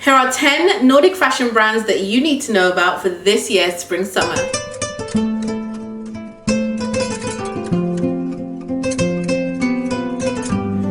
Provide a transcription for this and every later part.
Here are 10 Nordic fashion brands that you need to know about for this year's spring summer.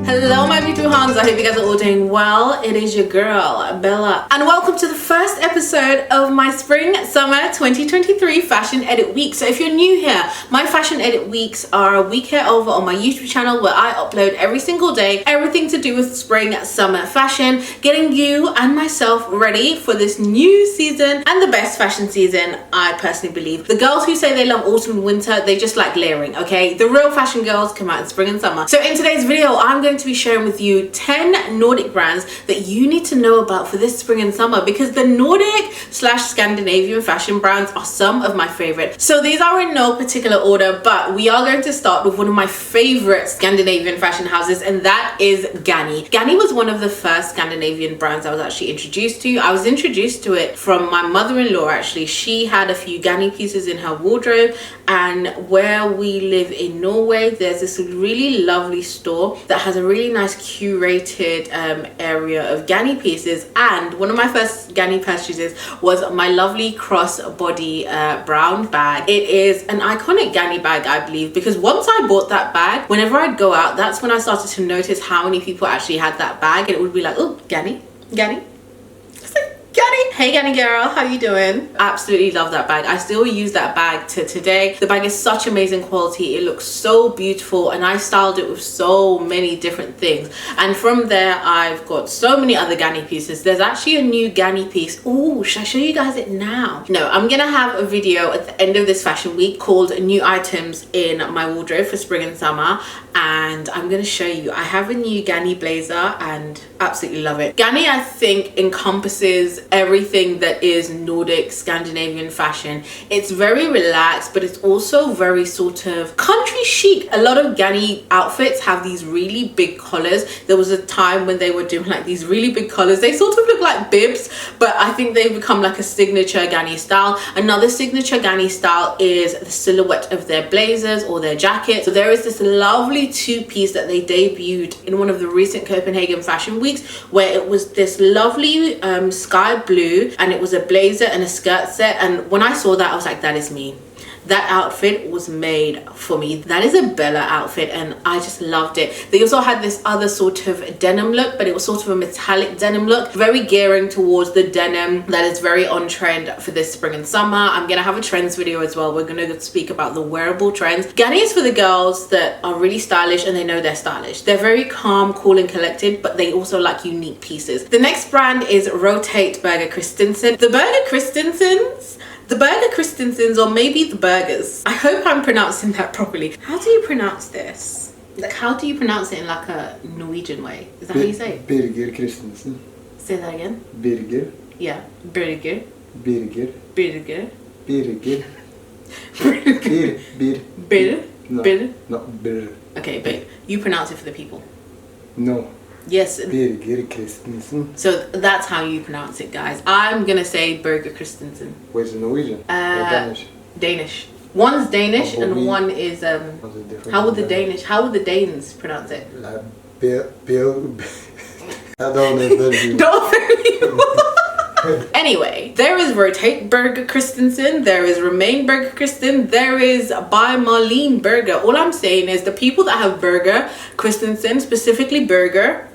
Hello my beautiful huns, I hope you guys are all doing well. It is your girl Bella and welcome to the first episode of my spring summer 2023 fashion edit week. So if you're new here, my fashion edit weeks are a week here over on my YouTube channel where I upload every single day everything to do with spring summer fashion, getting you and myself ready for this new season and the best fashion season, I personally believe. The girls who say they love autumn and winter, they just like layering, okay? The real fashion girls come out in spring and summer. So in today's video, I'm going to be sharing with you 10 Nordic brands that you need to know about for this spring and summer, because the Nordic / Scandinavian fashion brands are some of my favorite. So these are in no particular order, but we are going to start with one of my favorite Scandinavian fashion houses, and that is GANNI. GANNI was one of the first Scandinavian brands I was actually introduced to. I was introduced to it from my mother-in-law actually. She had a few GANNI pieces in her wardrobe, and where we live in Norway, there's this really lovely store that has a really nice curated area of GANNI pieces, and one of my first GANNI purchases was my lovely crossbody brown bag. It is an iconic GANNI bag, I believe, because once I bought that bag, whenever I'd go out, that's when I started to notice how many people actually had that bag, and it would be like, oh, GANNI, GANNI. GANNI. Hey GANNI girl, how you doing? Absolutely love that bag. I still use that bag to today. The bag is such amazing quality. It looks so beautiful, and I styled it with so many different things. And from there, I've got so many other GANNI pieces. There's actually a new GANNI piece. Oh, should I show you guys it now? No, I'm gonna have a video at the end of this fashion week called New Items in My Wardrobe for Spring and Summer, and I'm gonna show you. I have a new GANNI blazer and absolutely love it. GANNI, I think, encompasses everything that is Nordic Scandinavian fashion. It's very relaxed, but it's also very sort of country chic. A lot of GANNI outfits have these really big collars. There was a time when they were doing like these really big collars. They sort of look like bibs, but I think they've become like a signature GANNI style. Another signature GANNI style is the silhouette of their blazers or their jackets. So there is this lovely two-piece that they debuted in one of the recent Copenhagen fashion weeks, where it was this lovely sky blue, and it was a blazer and a skirt set, and when I saw that I was like, that is me. That outfit was made for me. That is a Bella outfit, and I just loved it. They also had this other sort of denim look, but it was sort of a metallic denim look, very gearing towards the denim that is very on trend for this spring and summer. I'm gonna have a trends video as well. We're gonna speak about the wearable trends. GANNI is for the girls that are really stylish and they know they're stylish. They're very calm, cool and collected, but they also like unique pieces. The next brand is Rotate Birger Christensen. The Birger Christensens, or maybe the Burgers. I hope I'm pronouncing that properly. How do you pronounce this? Like, how do you pronounce it in like a Norwegian way? Is that how you say it? Birger Christensen. Say that again. Birger. Yeah. Birger. Birger. Birger. Birger. Bir. No. Bir. No, Bir. Okay, but you pronounce it for the people. No. Yes. Birger Christensen. So that's how you pronounce it, guys. I'm gonna say Birger Christensen. Where's Norwegian? Or Danish? Danish. One's Danish and we, one is how would the Danes pronounce it? I don't know. Don't. Anyway, there is Rotate Birger Christensen, there is Remain Birger Christensen, there is by Malene Birger. All I'm saying is the people that have Birger Christensen, specifically Birger,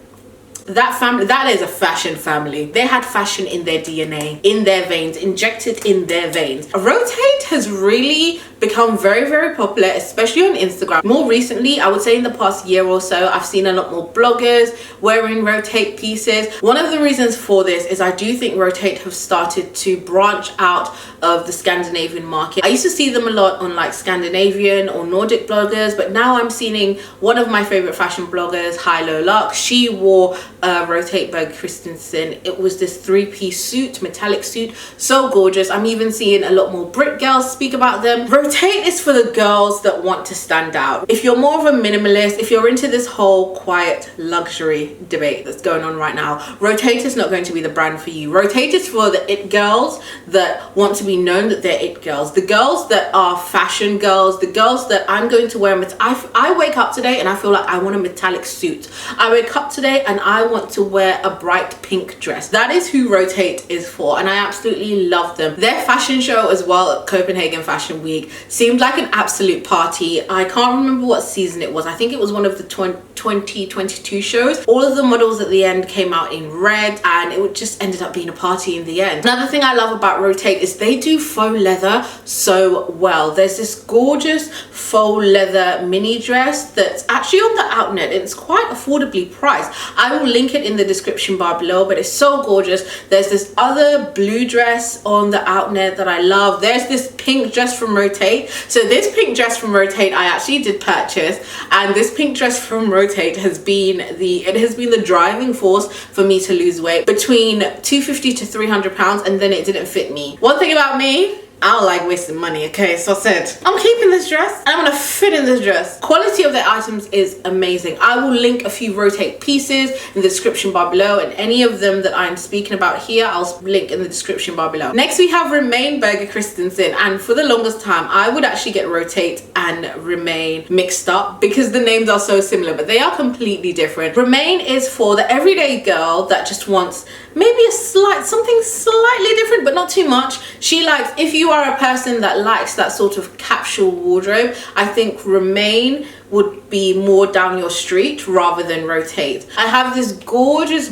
that family, that is a fashion family. They had fashion in their DNA, in their veins, injected in their veins. Rotate has really become very, very popular, especially on Instagram. More recently, I would say in the past year or so, I've seen a lot more bloggers wearing Rotate pieces. One of the reasons for this is I do think Rotate have started to branch out of the Scandinavian market. I used to see them a lot on like Scandinavian or Nordic bloggers, but now I'm seeing one of my favorite fashion bloggers, Hilo Lux. She wore Rotate Birger Christensen. It was this three-piece suit, metallic suit, so gorgeous. I'm even seeing a lot more Brit girls speak about them. Rotate is for the girls that want to stand out. If you're more of a minimalist, if you're into this whole quiet luxury debate that's going on right now, Rotate is not going to be the brand for you. Rotate is for the it girls that want to be known that they're it girls, the girls that are fashion girls, the girls that I'm going to wear. I wake up today and I feel like I want a metallic suit. I wake up today and I want want to wear a bright pink dress. That is who Rotate is for, and I absolutely love them. Their fashion show as well at Copenhagen Fashion Week seemed like an absolute party. I can't remember what season it was. I think it was one of the 2022 shows. All of the models at the end came out in red, and it just ended up being a party in the end. Another thing I love about Rotate is they do faux leather so well. There's this gorgeous faux leather mini dress that's actually on the Outnet. It's quite affordably priced. I will link it in the description bar below, but it's so gorgeous. There's this other blue dress on the Outnet that I love. There's this pink dress from Rotate. So this pink dress from Rotate I actually did purchase, and this pink dress from Rotate has been the driving force for me to lose weight, between 250 to 300 pounds, and then it didn't fit me. One thing about me, I don't like wasting money, okay? So I said, I'm keeping this dress and I'm gonna fit in this dress. Quality of their items is amazing. I will link a few Rotate pieces in the description bar below, and any of them that I'm speaking about here, I'll link in the description bar below. Next, we have Malene Birger Christensen, and for the longest time, I would actually get Rotate and Remain mixed up because the names are so similar, but they are completely different. Remain is for the everyday girl that just wants maybe something slightly different, but not too much. She likes, if you are a person that likes that sort of capsule wardrobe, I think Remain would be more down your street rather than Rotate. I have this gorgeous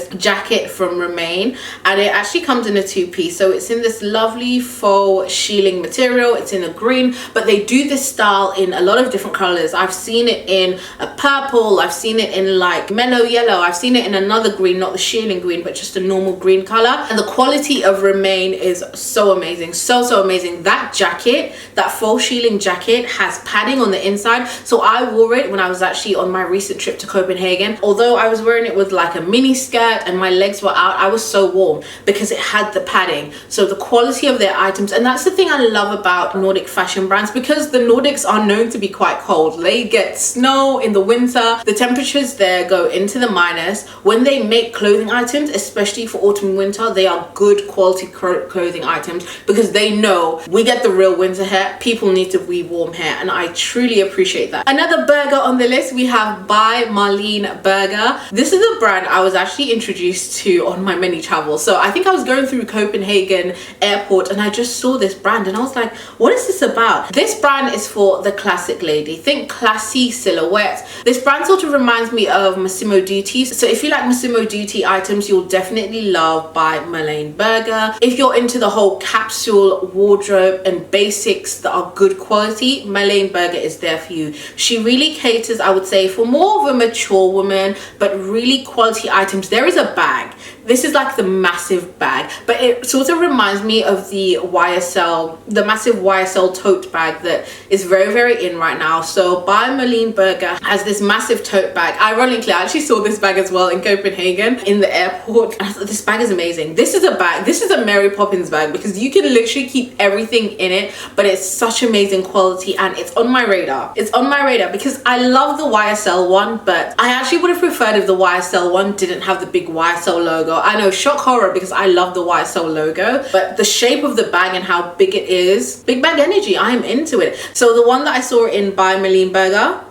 jacket from Remain, and it actually comes in a two-piece. So it's in this lovely faux shearling material. It's in a green, but they do this style in a lot of different colors. I've seen it in a purple, I've seen it in like mellow yellow, I've seen it in another green, not the shearling green, but just a normal green color. And the quality of Remain is so amazing, so amazing. That jacket, that faux shearling jacket, has padding on the inside. So I wore it when I was actually on my recent trip to Copenhagen. Although I was wearing it with like a mini skirt and my legs were out, I was so warm because it had the padding. So the quality of their items, and that's the thing I love about Nordic fashion brands, because the Nordics are known to be quite cold. They get snow in the winter. The temperatures there go into the minus. When they make clothing items, especially for autumn and winter, they are good quality clothing items because they know we get the real winter here. People need to be warm here, and I truly appreciate that. Another burger on the list, we have by Malene Birger. This is a brand I was actually introduced to on my many travels. So I think I was going through Copenhagen airport and I just saw this brand and I was like, what is this about? This brand is for the classic lady. Think classy silhouettes. This brand sort of reminds me of Massimo Dutti. So if you like Massimo Dutti items, you'll definitely love by Malene Birger. If you're into the whole capsule wardrobe and basics that are good quality, Malene Birger is there for you. She really caters, I would say, for more of a mature woman, but really quality items. There is a bag. This is like the massive bag, but it sort of reminds me of the YSL, the massive YSL tote bag that is very in right now. So by Malene Birger has this massive tote bag. Ironically, I actually saw this bag as well in Copenhagen in the airport. I thought this bag is amazing. This is a bag, this is a Mary Poppins bag because you can literally keep everything in it, but it's such amazing quality and it's on my radar. It's on my radar because I love the YSL one, but I actually would have preferred if the YSL one didn't have the big YSL logo. I know, shock horror, because I love the YSL logo, but the shape of the bag and how big it is, big bag energy, I am into it. So the one that I saw in by Malene Birger,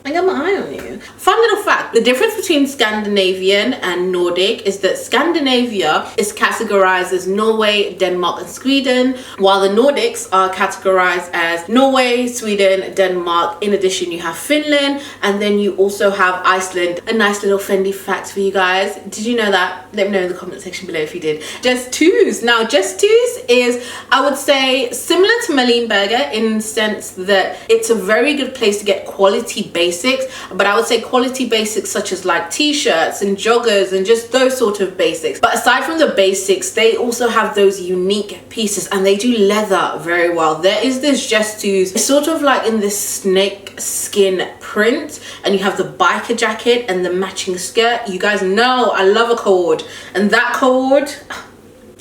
I got my eye on you. Fun little fact, the difference between Scandinavian and Nordic is that Scandinavia is categorized as Norway, Denmark and Sweden, while the Nordics are categorized as Norway, Sweden, Denmark. In addition, you have Finland, and then you also have Iceland. A nice little Fendi fact for you guys. Did you know that? Let me know in the comment section below if you did. Gestuz. Now, Gestuz is, I would say, similar to Malene Birger in the sense that it's a very good place to get quality basics, but I would say quality basics such as like t-shirts and joggers and just those sort of basics. But aside from the basics, they also have those unique pieces and they do leather very well. There is this Gestuz, sort of like in this snake skin print, and you have the biker jacket and the matching skirt. You guys know I love a cord, and that cord,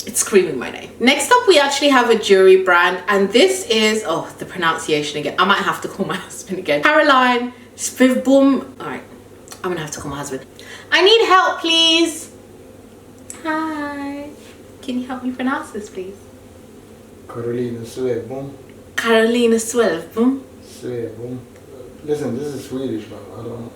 it's screaming my name. Next up, we actually have a jewelry brand, and this is, oh, the pronunciation again. I might have to call my husband again. Caroline Svedbom. All right, I'm gonna have to call my husband. I need help, please. Hi. Can you help me pronounce this, please? Carolina Svedbom. Carolina Svedbom. Svedbom. Listen, this is Swedish, but I don't.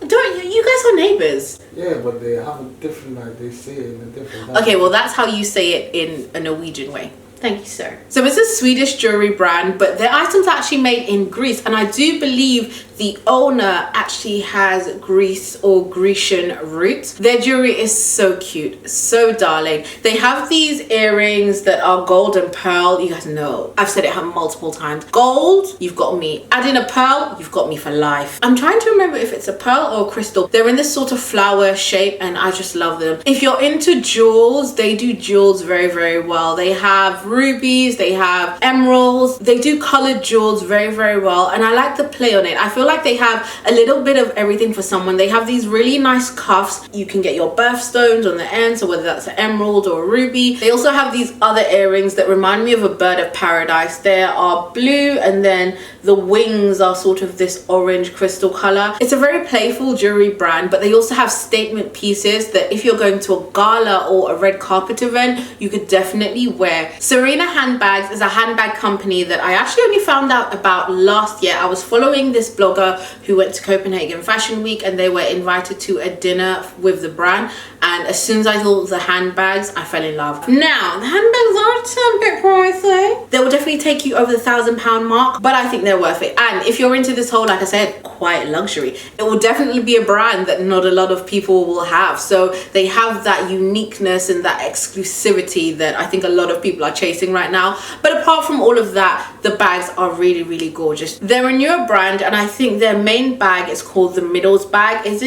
Don't you guys are neighbors? Yeah, but they have a different, like, they say it in a different Okay, well, that's how you say it in a Norwegian way. Thank you, sir. So it's a Swedish jewelry brand, but their items are actually made in Greece, and I do believe the owner actually has Greece or Grecian roots. Their jewelry is so cute, so darling. They have these earrings that are gold and pearl. You guys know, I've said it multiple times. Gold, you've got me. Add in a pearl, you've got me for life. I'm trying to remember if it's a pearl or a crystal. They're in this sort of flower shape, and I just love them. If you're into jewels, they do jewels very, very well. They have rubies, they have emeralds, they do colored jewels very, very well, and I like the play on it. I feel like they have a little bit of everything for someone. They have these really nice cuffs. You can get your birthstones on the end, so whether that's an emerald or a ruby. They also have these other earrings that remind me of a bird of paradise. They are blue, and then the wings are sort of this orange crystal color. It's a very playful jewelry brand, but they also have statement pieces that if you're going to a gala or a red carpet event, you could definitely wear. Serena Handbags is a handbag company that I actually only found out about last year. I was following this blogger who went to Copenhagen Fashion Week, and they were invited to a dinner with the brand, and as soon as I saw the handbags, I fell in love. Now, the handbags are a bit pricey. They will definitely take you over the £1,000 mark, but I think they're worth it. And if you're into this whole, like I said, quiet luxury, it will definitely be a brand that not a lot of people will have. So they have that uniqueness and that exclusivity that I think a lot of people are chasing right now. But apart from all of that, the bags are really, really gorgeous. They're a newer brand, and I think their main bag is called the Middles bag. It's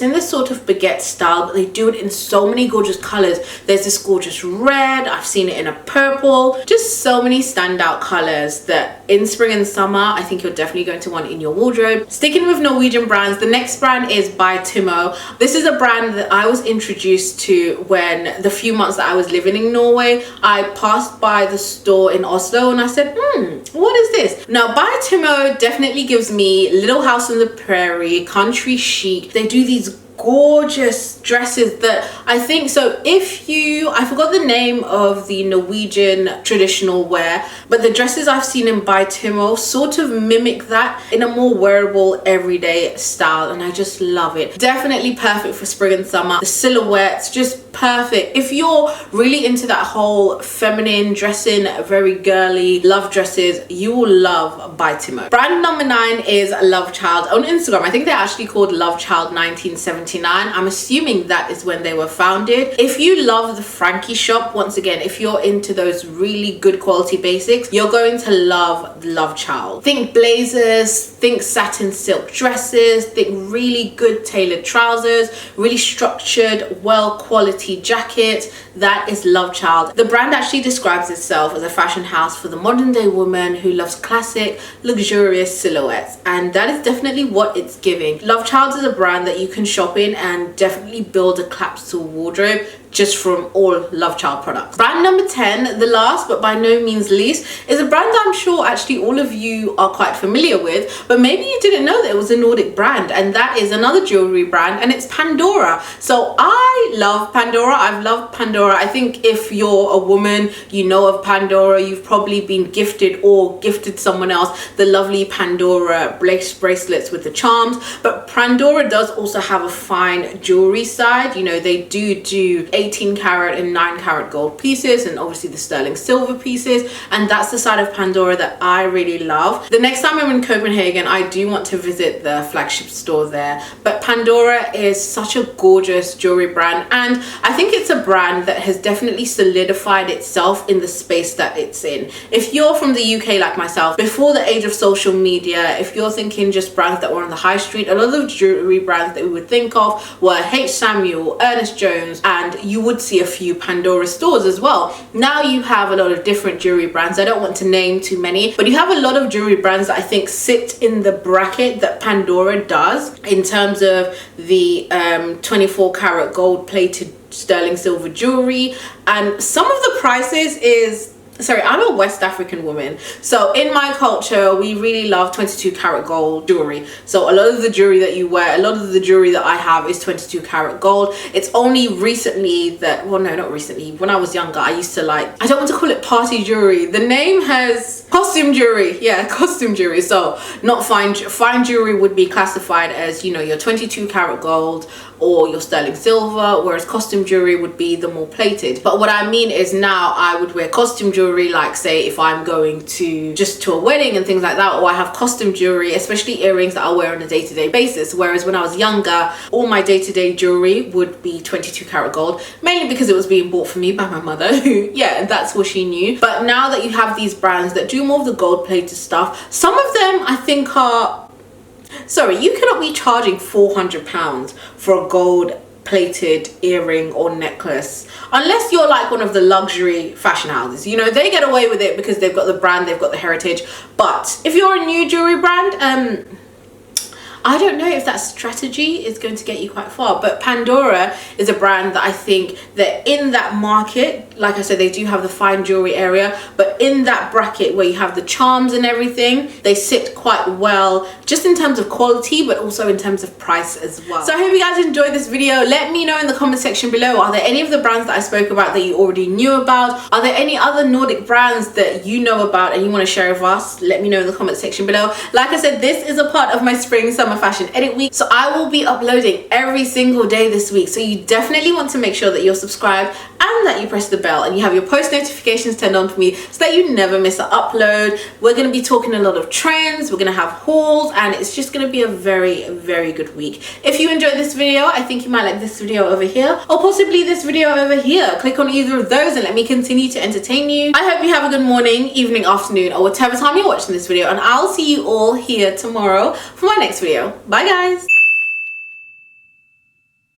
in this sort of baguette style, but they do it in so many gorgeous colors. There's this gorgeous red, I've seen it in a purple, just so many standout colors that in spring and summer I think you're definitely going to want in your wardrobe. Sticking with Norwegian brands, the next brand is ByTimo. This is a brand that I was introduced to when the few months that I was living in Norway. I passed by the store in Oslo and I said, what is this? Now, ByTimo definitely gives me Little House on the Prairie, country chic. They do these gorgeous dresses that I think, so if you, I forgot the name of the Norwegian traditional wear, but the dresses I've seen in ByTimo sort of mimic that in a more wearable everyday style, and I just love it. Definitely perfect for spring and summer. The silhouettes just perfect. If you're really into that whole feminine dressing, very girly, love dresses, you will love ByTimo. Brand number 9 is LoveChild. On Instagram, I think they're actually called LoveChild 1979. I'm assuming that is when they were founded. If you love the Frankie shop, once again, if you're into those really good quality basics, you're going to love LoveChild. Think blazers, think satin silk dresses, think really good tailored trousers, really structured, well quality jackets. That is LoveChild. The brand actually describes itself as a fashion house for the modern day woman who loves classic, luxurious silhouettes, and that is definitely what it's giving. LoveChild is a brand that you can shop in and definitely build a capsule wardrobe just from all LoveChild products. Brand number 10, the last but by no means least, is a brand that I'm sure actually all of you are quite familiar with, but maybe you didn't know that it was a Nordic brand, and that is another jewelry brand, and it's Pandora. So I love Pandora. I've loved Pandora. I think if you're a woman, you know of Pandora. You've probably been gifted or gifted someone else the lovely Pandora bracelets with the charms, but Pandora does also have a fine jewelry side. You know, they do 18 karat and 9 karat gold pieces, and obviously the sterling silver pieces, and that's the side of Pandora that I really love. The next time I'm in Copenhagen, I do want to visit the flagship store there. But Pandora is such a gorgeous jewelry brand, and I think it's a brand that has definitely solidified itself in the space that it's in. If you're from the UK like myself, before the age of social media, if you're thinking just brands that were on the high street, a lot of jewelry brands that we would think of were H. Samuel, Ernest Jones, and you would see a few Pandora stores as well. Now you have a lot of different jewelry brands. I don't want to name too many, but you have a lot of jewelry brands that I think sit in the bracket that Pandora does in terms of the 24 karat gold plated sterling silver jewelry, and some of the prices is I'm a West African woman, so in my culture we really love 22 karat gold jewelry. So a lot of the jewelry that you wear, a lot of the jewelry that I have is 22 karat gold. It's only recently that, well, no, not recently, when I was younger I used to like, I don't want to call it party jewelry, the name has costume jewelry. Yeah, costume jewelry. So not fine jewelry would be classified as, you know, your 22 karat gold or your sterling silver, whereas costume jewelry would be the more plated. But what I mean is now I would wear costume jewelry, like say if I'm going to just to a wedding and things like that, or I have costume jewelry, especially earrings that I wear on a day-to-day basis. Whereas when I was younger, all my day-to-day jewelry would be 22 karat gold, mainly because it was being bought for me by my mother, who, yeah, that's what she knew. But now that you have these brands that do more of the gold plated stuff, some of them I think are, sorry, you cannot be charging £400 for a gold plated earring or necklace unless you're like one of the luxury fashion houses. You know, they get away with it because they've got the brand, they've got the heritage. But if you're a new jewelry brand, I don't know if that strategy is going to get you quite far. But Pandora is a brand that I think that in that market, like I said, they do have the fine jewelry area, but in that bracket where you have the charms and everything, they sit quite well, just in terms of quality, but also in terms of price as well. So I hope you guys enjoyed this video. Let me know in the comment section below, are there any of the brands that I spoke about that you already knew about? Are there any other Nordic brands that you know about and you want to share with us? Let me know in the comment section below. Like I said, this is a part of my spring summer fashion edit week, so I will be uploading every single day this week. So you definitely want to make sure that you're subscribed and that you press the bell and you have your post notifications turned on for me so that you never miss an upload. We're going to be talking a lot of trends, we're going to have hauls, and it's just going to be a very, very good week. If you enjoyed this video, I think you might like this video over here or possibly this video over here. Click on either of those and let me continue to entertain you. I hope you have a good morning, evening, afternoon, or whatever time you're watching this video, and I'll see you all here tomorrow for my next video. Bye guys.